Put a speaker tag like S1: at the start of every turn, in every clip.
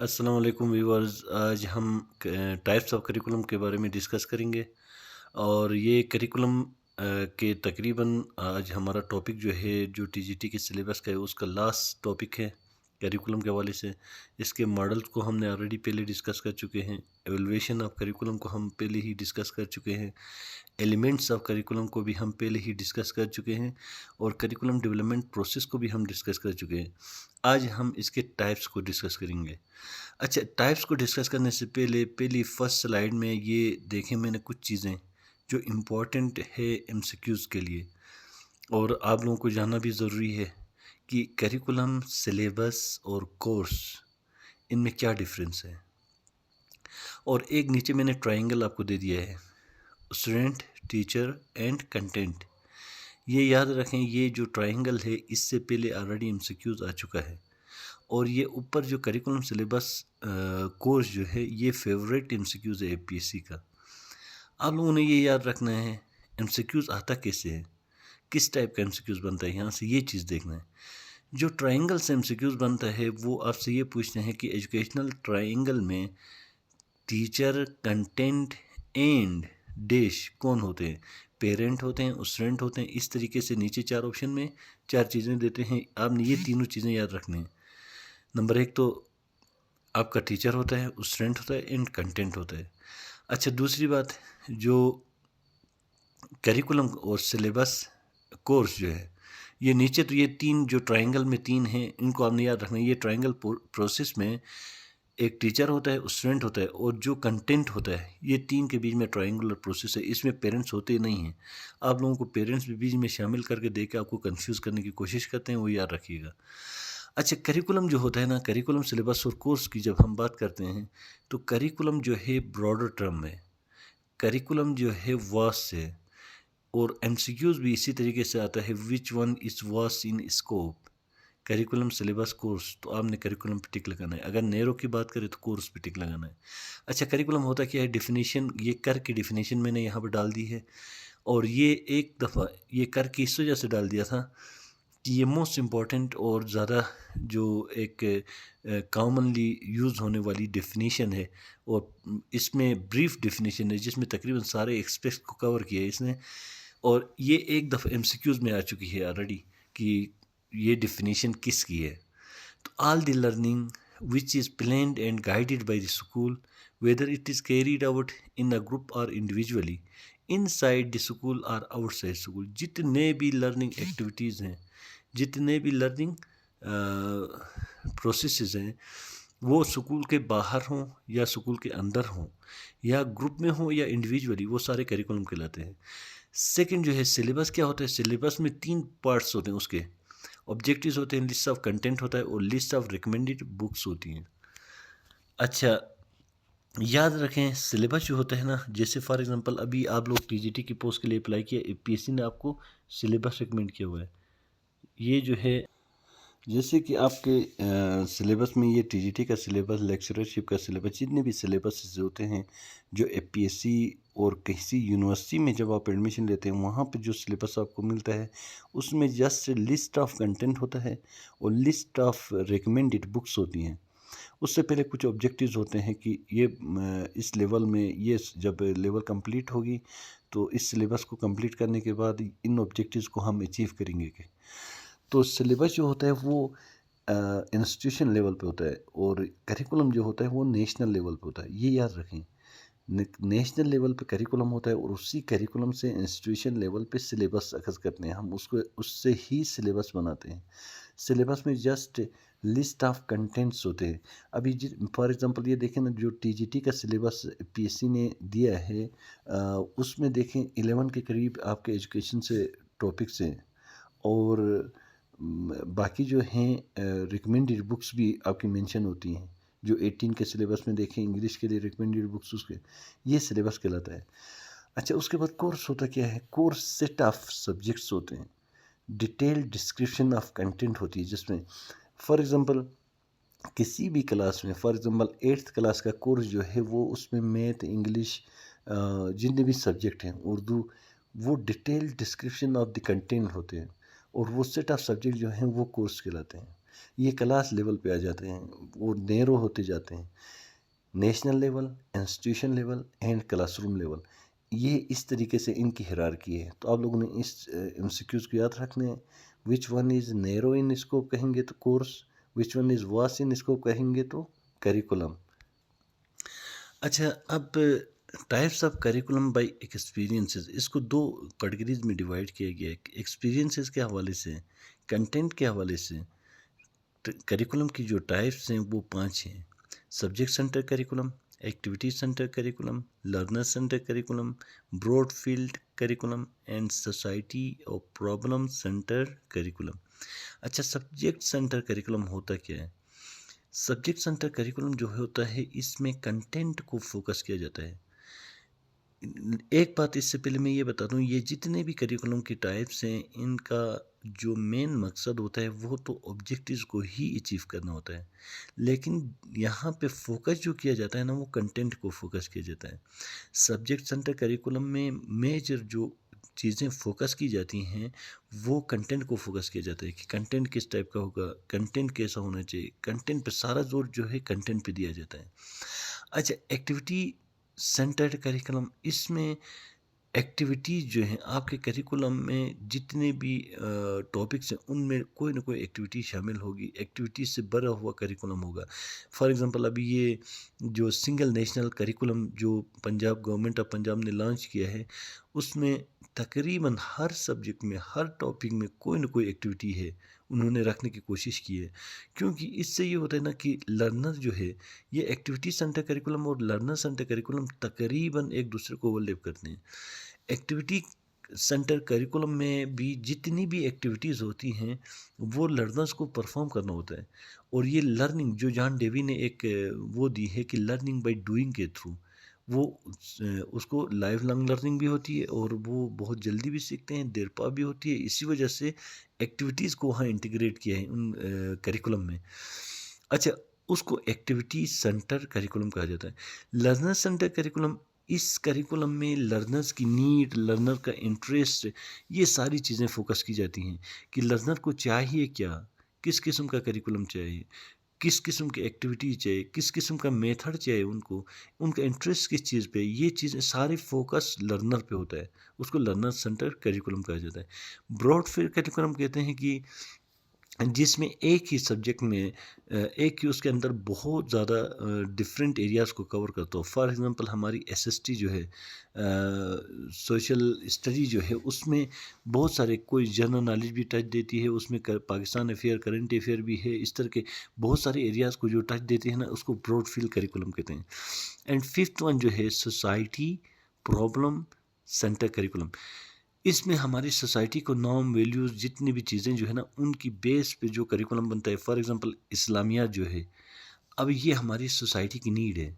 S1: अस्सलाम वालेकुम व्यूअर्स। आज हम टाइप्स ऑफ करिकुलम के बारे में डिस्कस करेंगे और ये करिकुलम के तकरीबन आज हमारा टॉपिक जो है जो टीजीटी के सिलेबस का है उसका लास्ट टॉपिक है करिकुलम के हवाले से। इसके मॉडल्स को हमने ऑलरेडी पहले डिस्कस कर चुके हैं। एवलुएशन ऑफ करिकुलम को हम पहले ही डिस्कस कर चुके हैं। एलिमेंट्स ऑफ करिकुलम को भी हम पहले ही डिस्कस कर चुके हैं और करिकुलम डेवलपमेंट प्रोसेस को भी हम डिस्कस कर चुके हैं। आज हम इसके टाइप्स को डिस्कस करेंगे। अच्छा, टाइप्स को डिस्कस करने से पहले पहली फर्स्ट स्लाइड में ये देखें मैंने कुछ चीज़ें जो इम्पोर्टेंट है एमसीक्यूज़ के लिए और आप लोगों को जानना भी ज़रूरी है कि करिकुलम, सिलेबस और कोर्स इनमें क्या डिफरेंस है। और एक नीचे मैंने ट्रायंगल आपको दे दिया है, स्टूडेंट, टीचर एंड कंटेंट। ये याद रखें, ये जो ट्रायंगल है इससे पहले ऑलरेडी एमसीक्यूज़ आ चुका है और ये ऊपर जो करिकुलम सिलेबस कोर्स जो है ये फेवरेट एमसीक्यूज़ है एपीएससी का। आप लोगों ने ये याद रखना है एमसीक्यूज़ आता कैसे है, किस टाइप का एमसीक्यूज़ बनता है, यहाँ से ये चीज़ देखना है। जो ट्रायंगल से एमसीक्यूज़ बनता है वो आपसे ये पूछते हैं कि एजुकेशनल ट्रायंगल में टीचर, कंटेंट एंड डैश कौन होते हैं। पेरेंट होते हैं, स्टूडेंट होते हैं। इस तरीके से नीचे चार ऑप्शन में चार चीज़ें देते हैं, आपने ये तीनों चीज़ें याद रखनी है। नंबर एक तो आपका टीचर होता है, स्टूडेंट होता है एंड कंटेंट होता है। अच्छा, दूसरी बात, जो करिकुलम और सिलेबस कोर्स जो है ये नीचे तो ये तीन जो ट्रायंगल में तीन हैं इनको आपने याद रखना है। ये ट्रायंगल प्रोसेस में एक टीचर होता है, स्टूडेंट होता है और जो कंटेंट होता है, ये तीन के बीच में ट्रायंगुलर प्रोसेस है। इसमें पेरेंट्स होते नहीं हैं। आप लोगों को पेरेंट्स भी बीच में शामिल करके दे के आपको कंफ्यूज करने की कोशिश करते हैं, वो याद रखिएगा। अच्छा, करिकुलम जो होता है ना, करिकुलम, सिलेबस और कोर्स की जब हम बात करते हैं तो करिकुलम जो है ब्रॉडर टर्म है, करिकुलम जो है वास्ट है और एमसीक्यूज भी इसी तरीके से आता है, which one is vast in scope. Curriculum, syllabus, course, तो आपने करिकुलम पे टिक लगाना है। अगर नैरो की बात करें तो कोर्स पे टिक लगाना है। अच्छा, करिकुलम होता क्या है, डेफिनेशन, ये कर की डेफिनेशन मैंने यहाँ पर डाल दी है और ये एक दफ़ा ये कर की इस वजह से डाल दिया था कि ये मोस्ट इम्पॉर्टेंट और ज़्यादा जो एक कॉमनली यूज़ होने वाली डेफिनेशन है और इसमें ब्रीफ डेफिनेशन है जिसमें तकरीबन सारे एस्पेक्ट्स को कवर किया है इसने। और ये एक दफ़ा एमसीक्यूज़ में आ चुकी है ऑलरेडी कि ये डेफिनेशन किसकी है। तो all the learning which is planned and guided by the school whether it is carried out in a group और इंडिविजुअली इनसाइड द स्कूल और आउटसाइड स्कूल। जितने भी लर्निंग एक्टिविटीज़ हैं, जितने भी लर्निंग प्रोसेसेस हैं, वो स्कूल के बाहर हों या स्कूल के अंदर हों या ग्रुप में हों या इंडिविजुअली, वो सारे करिकुलम कहलाते हैं। सेकंड जो है सिलेबस, क्या होता है, सिलेबस में तीन पार्ट्स होते हैं उसके। ऑब्जेक्टिव्स होते हैं, लिस्ट ऑफ कंटेंट होता है और लिस्ट ऑफ रिकमेंडेड बुक्स होती हैं। अच्छा, याद रखें सिलेबस जो होता है ना, जैसे फॉर एग्जांपल अभी आप लोग टीजीटी की पोस्ट के लिए अप्लाई किया, एपीएससी ने आपको सिलेबस रिकमेंड किया हुआ है। ये जो है जैसे कि आपके सिलेबस में ये टीजीटी का सिलेबस, लेक्चरशिप का सिलेबस, जितने भी सिलेबस होते हैं जो एपीएससी और किसी यूनिवर्सिटी में जब आप एडमिशन लेते हैं वहाँ पे जो सिलेबस आपको मिलता है उसमें जस्ट लिस्ट ऑफ कंटेंट होता है और लिस्ट ऑफ रिकमेंडेड बुक्स होती हैं। उससे पहले कुछ ऑब्जेक्टिव्स होते हैं कि ये इस लेवल में ये जब लेवल कंप्लीट होगी तो इस सिलेबस को कंप्लीट करने के बाद इन ऑब्जेक्टिव्स को हम अचीव करेंगे। तो सिलेबस जो होता है वो इंस्टीट्यूशन लेवल पे होता है और करिकुलम जो होता है वो नेशनल लेवल पे होता है। ये याद रखें, नेशनल लेवल पे करिकुलम होता है और उसी करिकुलम से इंस्टीट्यूशन लेवल पे सिलेबस अखज़ करते हैं हम, उसको उससे ही सिलेबस बनाते हैं। सिलेबस में जस्ट लिस्ट ऑफ कंटेंट्स होते हैं। अभी फॉर एग्जांपल ये देखें ना, जो टीजीटी का सिलेबस पीएससी ने दिया है उसमें देखें 11 के करीब आपके एजुकेशन से टॉपिक्स हैं और बाकी जो हैं रिकमेंडेड बुक्स भी आपकी मेंशन होती हैं। जो 18 के सिलेबस में देखें इंग्लिश के लिए रिकमेंडेड बुक्स, उसके ये सिलेबस कहलाता है। अच्छा, उसके बाद कोर्स होता क्या है, कोर्स सेट ऑफ सब्जेक्ट्स होते हैं, डिटेल्ड डिस्क्रिप्शन ऑफ कंटेंट होती है जिसमें फॉर एग्जांपल किसी भी क्लास में, फॉर एग्जांपल 8th क्लास का कोर्स जो है वो उसमें मैथ, इंग्लिश, जितने भी सब्जेक्ट हैं, उर्दू, वो detailed description of the content होते हैं और वो सेट ऑफ सब्जेक्ट जो हैं वो कोर्स कहलाते हैं। ये क्लास लेवल पे आ जाते हैं, वो नैरो होते जाते हैं। National level, institution level and classroom level, ये इस तरीके से इनकी हायरार्की है। तो आप लोगों ने इस एमसीक्यूज़ को याद रखने हैं। Which one is narrow in scope कहेंगे तो course, which one is vast in scope कहेंगे तो करिकुलम। अच्छा, अब types of curriculum by experiences, इसको दो कैटेगरीज में डिवाइड किया गया है, एक्सपीरियंसेस के हवाले से, कंटेंट के हवाले से। करिकुलम की जो टाइप्स हैं वो 5 हैं। Subject centre curriculum, activity centre curriculum, learner centre curriculum, broad field curriculum and society और प्रॉब्लम सेंटर करिकुलम। अच्छा, सब्जेक्ट सेंटर करिकुलम होता क्या है? सब्जेक्ट सेंटर करिकुलम जो होता है, इसमें कंटेंट को फोकस किया जाता है। एक बात इससे पहले मैं ये बता दूं, ये जितने भी करिकुलम की टाइप्स हैं, इनका जो मेन मकसद होता है वो तो ऑब्जेक्टिव्स को ही अचीव करना होता है, लेकिन यहाँ पे फोकस जो किया जाता है ना, वो कंटेंट को फोकस किया जाता है। सब्जेक्ट सेंटर करिकुलम में मेजर जो चीज़ें फोकस की जाती हैं, वो कंटेंट को फोकस किया जाता है कि कंटेंट किस टाइप का होगा, कंटेंट कैसा होना चाहिए, कंटेंट पे सारा जोर जो है कंटेंट पे दिया जाता है। अच्छा, एक्टिविटी सेंटर्ड करिकुलम, इसमें एक्टिविटीज़ जो हैं आपके करिकुलम में, जितने भी टॉपिक्स हैं उनमें कोई ना कोई एक्टिविटी शामिल होगी, एक्टिविटीज़ से भरा हुआ करिकुलम होगा। फॉर एग्जांपल, अभी ये जो सिंगल नेशनल करिकुलम जो पंजाब गवर्नमेंट ऑफ पंजाब ने लॉन्च किया है, उसमें तकरीबन हर सब्जेक्ट में, हर टॉपिक में कोई ना कोई एक्टिविटी है, उन्होंने रखने की कोशिश की है। क्योंकि इससे ये होता है ना कि लर्नर जो है, ये एक्टिविटी सेंटर करिकुलम और लर्नर सेंटर करिकुलम तकरीबन एक दूसरे को ओवरलैप करते हैं। एक्टिविटी सेंटर करिकुलम में भी जितनी भी एक्टिविटीज़ होती हैं, वो लर्नर्स को परफॉर्म करना होता है। और ये लर्निंग जो जॉन डेवी ने एक वो दी है कि लर्निंग बाय डूइंग के थ्रू, वो उसको लाइफ लॉन्ग लर्निंग भी होती है और वो बहुत जल्दी भी सीखते हैं, देर पा भी होती है। इसी वजह से एक्टिविटीज़ को वहाँ इंटीग्रेट किया है उन करिकुलम में। अच्छा, उसको एक्टिविटी सेंटर करिकुलम कहा जाता है। लर्नर सेंटर करिकुलम, इस करिकुलम में लर्नर्स की नीड, लर्नर का इंटरेस्ट, ये सारी चीज़ें फोकस की जाती हैं कि लर्नर को चाहिए क्या, किस किस्म का करिकुलम चाहिए, किस किस्म की एक्टिविटी चाहिए, किस किस्म का मेथड चाहिए उनको, उनका इंटरेस्ट किस चीज़ पे, ये चीज़ें सारी फोकस लर्नर पे होता है। उसको लर्नर सेंटर करिकुलम कहा जाता है। ब्रॉड फील्ड करिकुलम कहते हैं कि जिसमें एक ही सब्जेक्ट में एक ही उसके अंदर बहुत ज़्यादा डिफरेंट एरियाज़ को कवर करता हो। फॉर एग्ज़ाम्पल, हमारी एसएसटी जो है, सोशल स्टडी जो है, उसमें बहुत सारे, कोई जनरल नॉलेज भी टच देती है, उसमें पाकिस्तान अफेयर, करंट अफेयर भी है, इस तरह के बहुत सारे एरियाज़ को जो टच देते हैं ना, उसको ब्रॉड फील्ड करिकुलम कहते हैं। एंड फिफ्थ वन जो है, सोसाइटी प्रॉब्लम सेंटर करिकुलम। इसमें हमारी सोसाइटी को नॉर्म वैल्यूज़, जितनी भी चीज़ें जो है ना, उनकी बेस पे जो करिकुलम बनता है। फॉर एग्जांपल, इस्लामिया जो है, अब ये हमारी सोसाइटी की नीड है।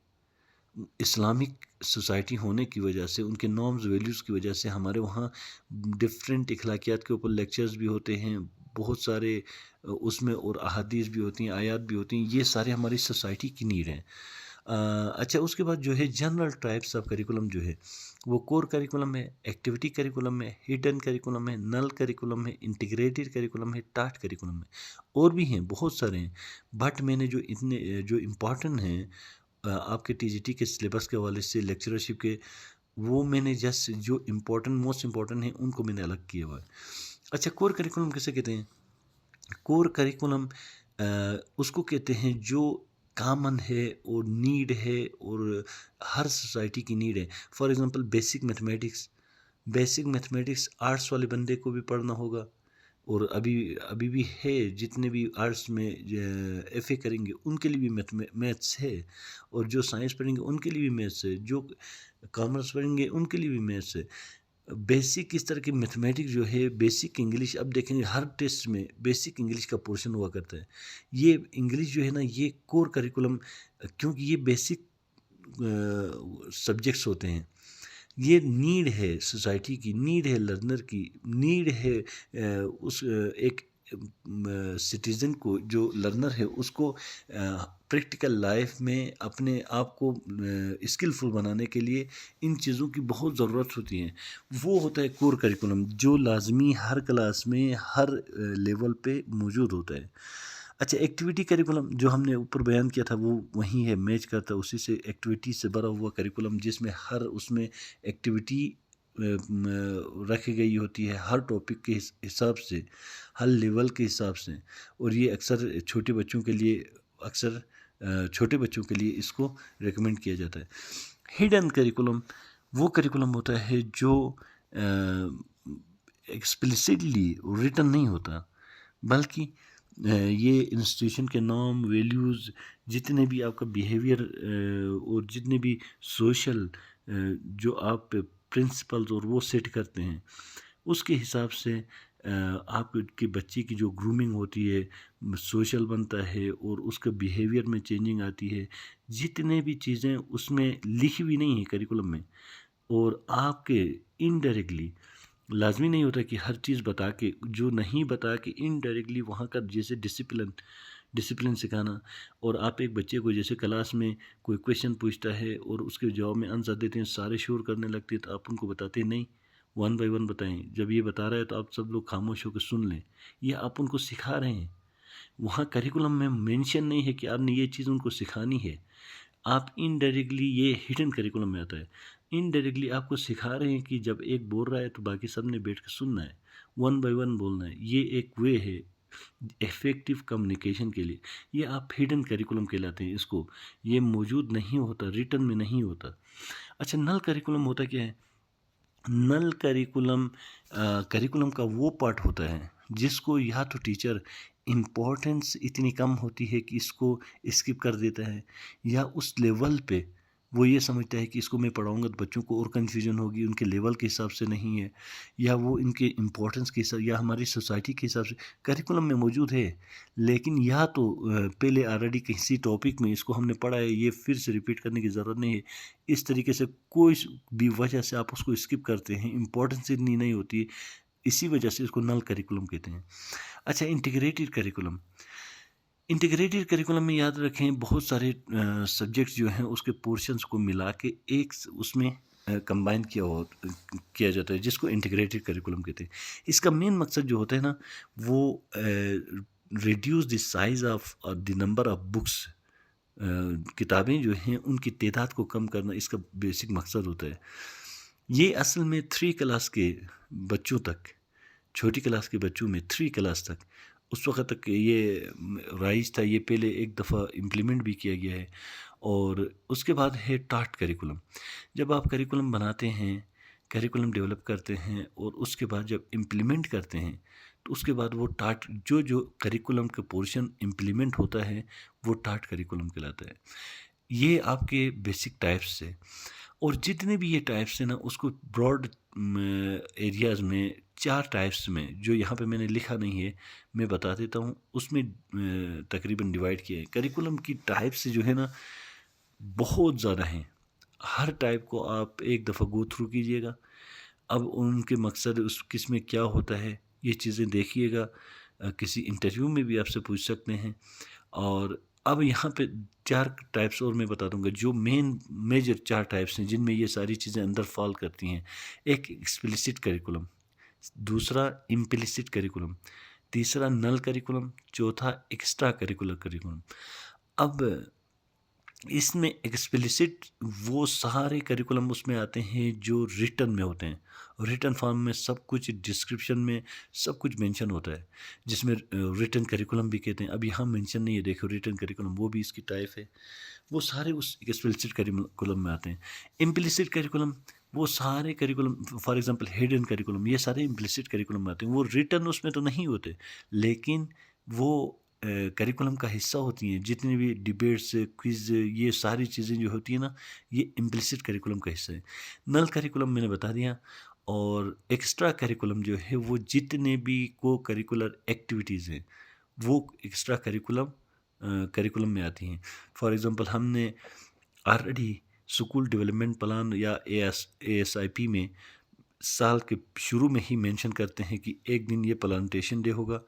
S1: इस्लामिक सोसाइटी होने की वजह से, उनके नॉर्म्स वैल्यूज़ की वजह से हमारे वहाँ डिफरेंट अखलाकियात के ऊपर लेक्चर्स भी होते हैं, बहुत सारे उसमें और अहादीस भी होती हैं, आयात भी होती हैं। ये सारे हमारी सोसाइटी की नीड हैं। अच्छा, उसके बाद जो है जनरल टाइप्स ऑफ करिकुलम जो है, वो कोर करिकुलम है, एक्टिविटी करिकुलम है, हिडन करिकुलम है, नल करिकुलम है, इंटीग्रेटेड करिकुलम है, टास्क करिकुलम है। और भी हैं, बहुत सारे हैं, बट मैंने जो इतने जो इम्पॉर्टेंट हैं आपके टीजीटी के सिलेबस के हवाले से, लेक्चरशिप के, वो मैंने जस्ट जो इम्पोर्टेंट, मोस्ट इम्पॉर्टेंट हैं, उनको मैंने अलग किया हुआ है। अच्छा, कोर करिकुलम किसे कहते हैं? कोर करिकुलम उसको कहते हैं जो कॉमन है और नीड है, और हर सोसाइटी की नीड है। For example, basic mathematics arts वाले बंदे को भी पढ़ना होगा, और अभी अभी भी है, जितने भी आर्ट्स में एफए करेंगे उनके लिए भी मैथ्स है, और जो साइंस पढ़ेंगे उनके लिए भी मैथ्स है, जो कॉमर्स पढ़ेंगे उनके लिए भी मैथ्स है। बेसिक इस तरह की मैथमेटिक्स जो है, बेसिक इंग्लिश, अब देखेंगे हर टेस्ट में बेसिक इंग्लिश का पोर्शन हुआ करता है। ये इंग्लिश जो है ना, ये कोर करिकुलम, क्योंकि ये बेसिक सब्जेक्ट्स होते हैं, ये नीड है, सोसाइटी की नीड है, लर्नर की नीड है, उस एक सिटीज़न को, जो लर्नर है, उसको प्रैक्टिकल लाइफ में अपने आप को स्किलफुल बनाने के लिए इन चीज़ों की बहुत ज़रूरत होती है। वो होता है कोर करिकुलम, जो लाजमी हर क्लास में, हर लेवल पे मौजूद होता है। अच्छा, एक्टिविटी करिकुलम जो हमने ऊपर बयान किया था वो वही है, मैच करता है उसी से, एक्टिविटी से भरा हुआ करिकुलम जिसमें हर उसमें एक्टिविटी रखी गई होती है हर टॉपिक के हिसाब से, हर लेवल के हिसाब से। और ये अक्सर छोटे बच्चों के लिए अक्सर छोटे बच्चों के लिए इसको रिकमेंड किया जाता है। हिडन करिकुलम वो करिकुलम होता है जो एक्सप्लिसिटली रिटन नहीं होता, बल्कि ये इंस्टीट्यूशन के नॉर्म वैल्यूज़, जितने भी आपका बिहेवियर और जितने भी सोशल जो आप प्रिंसिपल्स और वो सेट करते हैं, उसके हिसाब से आपके बच्चे की जो ग्रूमिंग होती है, सोशल बनता है और उसके बिहेवियर में चेंजिंग आती है। जितने भी चीज़ें उसमें लिखी हुई नहीं है करिकुलम में, और आपके इनडायरेक्टली, लाज़मी नहीं होता कि हर चीज़ बता के, जो नहीं बता के इनडायरेक्टली वहाँ का, जैसे डिसिप्लिन डिसिप्लिन सिखाना। और आप एक बच्चे को जैसे क्लास में कोई क्वेश्चन पूछता है और उसके जवाब में आंसर देते हैं, सारे शोर करने लगते हैं, तो आप उनको बताते हैं नहीं, वन बाय वन बताएं। जब ये बता रहा है तो आप सब लोग खामोश होकर सुन लें। ये आप उनको सिखा रहे हैं। वहाँ करिकुलम में मेंशन नहीं है कि आपने ये चीज़ उनको सिखानी है। आप इनडायरेक्टली, ये हिडन करिकुलम में आता है, इनडायरेक्टली आपको सिखा रहे हैं कि जब एक बोल रहा है तो बाकी सब ने बैठ कर सुनना है, वन बाय वन बोलना है। ये एक वे है इफ़ेक्टिव कम्युनिकेशन के लिए। ये आप हिडन करिकुलम कहलाते हैं इसको। ये मौजूद नहीं होता, रिटन में नहीं होता। अच्छा, नल करिकुलम होता क्या है? नल करिकुलम करिकुलम का वो पार्ट होता है जिसको या तो टीचर इम्पोर्टेंस इतनी कम होती है कि इसको स्किप कर देता है, या उस लेवल पे वो ये समझता है कि इसको मैं पढ़ाऊंगा तो बच्चों को और कन्फ्यूजन होगी, उनके लेवल के हिसाब से नहीं है, या वो इनके इम्पोर्टेंस के हिसाब, या हमारी सोसाइटी के हिसाब से करिकुलम में मौजूद है। लेकिन या तो पहले ऑलरेडी किसी टॉपिक में इसको हमने पढ़ा है, ये फिर से रिपीट करने की ज़रूरत नहीं है। इस तरीके से कोई भी वजह से आप उसको स्किप करते हैं, इम्पोर्टेंस इतनी नहीं होती, इसी वजह से इसको नल करिकुलम कहते हैं। अच्छा, इंटीग्रेटेड करिकुलम। इंटीग्रेटेड करिकुलम में याद रखें, बहुत सारे सब्जेक्ट्स जो हैं उसके पोर्शंस को मिला के एक उसमें कंबाइन किया जाता है, जिसको इंटीग्रेटेड करिकुलम कहते हैं। इसका मेन मकसद जो होता है ना, वो reduce the size of the number of books. किताबें जो हैं उनकी तादाद को कम करना इसका बेसिक मकसद होता है। ये असल में 3 क्लास के बच्चों तक, छोटी क्लास के बच्चों में 3 क्लास तक, उस वक़्त तक ये राइज था। ये पहले एक दफ़ा इम्प्लीमेंट भी किया गया है। और उसके बाद है टाट करिकुलम। जब आप करिकुलम बनाते हैं, करिकुलम डेवलप करते हैं और उसके बाद जब इम्प्लीमेंट करते हैं, तो उसके बाद वो टाट, जो जो करिकुलम का पोर्शन इम्प्लीमेंट होता है वो टाट करिकुलम कहलाता है। ये आपके बेसिक टाइप्स है। और जितने भी ये टाइप्स हैं ना, उसको ब्रॉड एरियाज़ में 4 टाइप्स में, जो यहाँ पे मैंने लिखा नहीं है मैं बता देता हूँ, उसमें तकरीबन डिवाइड किया है। करिकुलम की टाइप से जो है ना बहुत ज़्यादा हैं। हर टाइप को आप एक दफ़ा गो थ्रू कीजिएगा। अब उनके मकसद उस किस में क्या होता है, ये चीज़ें देखिएगा। किसी इंटरव्यू में भी आपसे पूछ सकते हैं। और अब यहाँ पे 4 टाइप्स और मैं बता दूंगा, जो मेजर 4 टाइप्स हैं जिनमें ये सारी चीज़ें अंदर फॉल करती हैं। एक एक्सप्लिसिट करिकुलम, दूसरा इम्प्लिसिट करिकुलम, तीसरा नल करिकुलम, चौथा एक्स्ट्रा करिकुलर करिकुलम। अब इसमें एक्सप्लिसिट वो सारे करिकुलम उसमें आते हैं जो रिटन में होते हैं। रिटन फॉर्म में सब कुछ, डिस्क्रिप्शन में सब कुछ मेंशन होता है, जिसमें रिटन करिकुलम भी कहते हैं। अब यहाँ मेंशन नहीं है, देखो रिटन करिकुलम, वो भी इसकी टाइप है। वो सारे उस एक्सप्लिसिट करिकुलम में आते हैं। इम्प्लिसिट करिकुलम, वो सारे curriculum, for example hidden curriculum, ये सारे इम्प्लिसिट करिकुलम में आते हैं। वो रिटन उसमें तो नहीं होते, लेकिन वो करिकुलम का हिस्सा होती हैं। जितनी भी डिबेट्स, क्विज़, ये सारी चीज़ें जो होती हैं ना, ये इम्प्लिसिट करिकुलम का हिस्सा है। नल करिकुलम मैंने बता दिया। और एक्स्ट्रा करिकुलम जो है, वो जितने भी को करिकुलर एक्टिविटीज़ हैं वो एक्स्ट्रा करिकुलम करिकुलम में आती हैं। फॉर एग्ज़ाम्पल, हमने ऑलरेडी स्कूल डेवलपमेंट प्लान या ASIP में साल के शुरू में ही मेंशन करते हैं कि एक दिन ये प्लांटेशन डे होगा,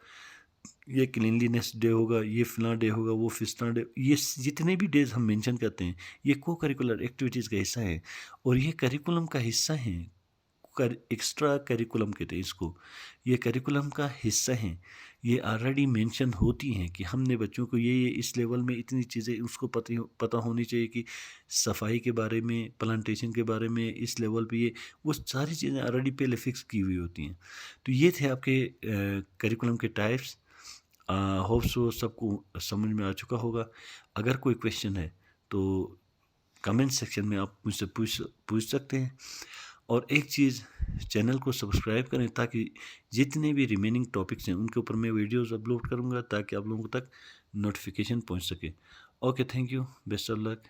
S1: ये क्लीनलीनेस डे होगा, ये फ़लाँ डे होगा, वो फिस्तान डे। ये जितने भी डेज हम मेंशन करते हैं, ये को करिकुलर एक्टिविटीज़ का हिस्सा है और ये करिकुलम का हिस्सा हैं। एक्स्ट्रा करिकुलम कहते हैं इसको। ये करिकुलम का हिस्सा हैं। ये ऑलरेडी मेंशन होती हैं कि हमने बच्चों को ये इस लेवल में इतनी चीज़ें उसको पता होनी चाहिए कि सफाई के बारे में, प्लांटेशन के बारे में, इस लेवल पे ये वो सारी चीज़ें ऑलरेडी पहले फिक्स की हुई होती हैं। तो ये थे आपके करिकुलम के टाइप्स। होप सो सबको समझ में आ चुका होगा। अगर कोई क्वेश्चन है तो कमेंट सेक्शन में आप मुझसे पूछ सकते हैं। और एक चीज़, चैनल को सब्सक्राइब करें ताकि जितने भी रिमेनिंग टॉपिक्स हैं उनके ऊपर मैं वीडियोस अपलोड करूंगा ताकि आप लोगों तक नोटिफिकेशन पहुंच सके। Okay, thank you, best of luck.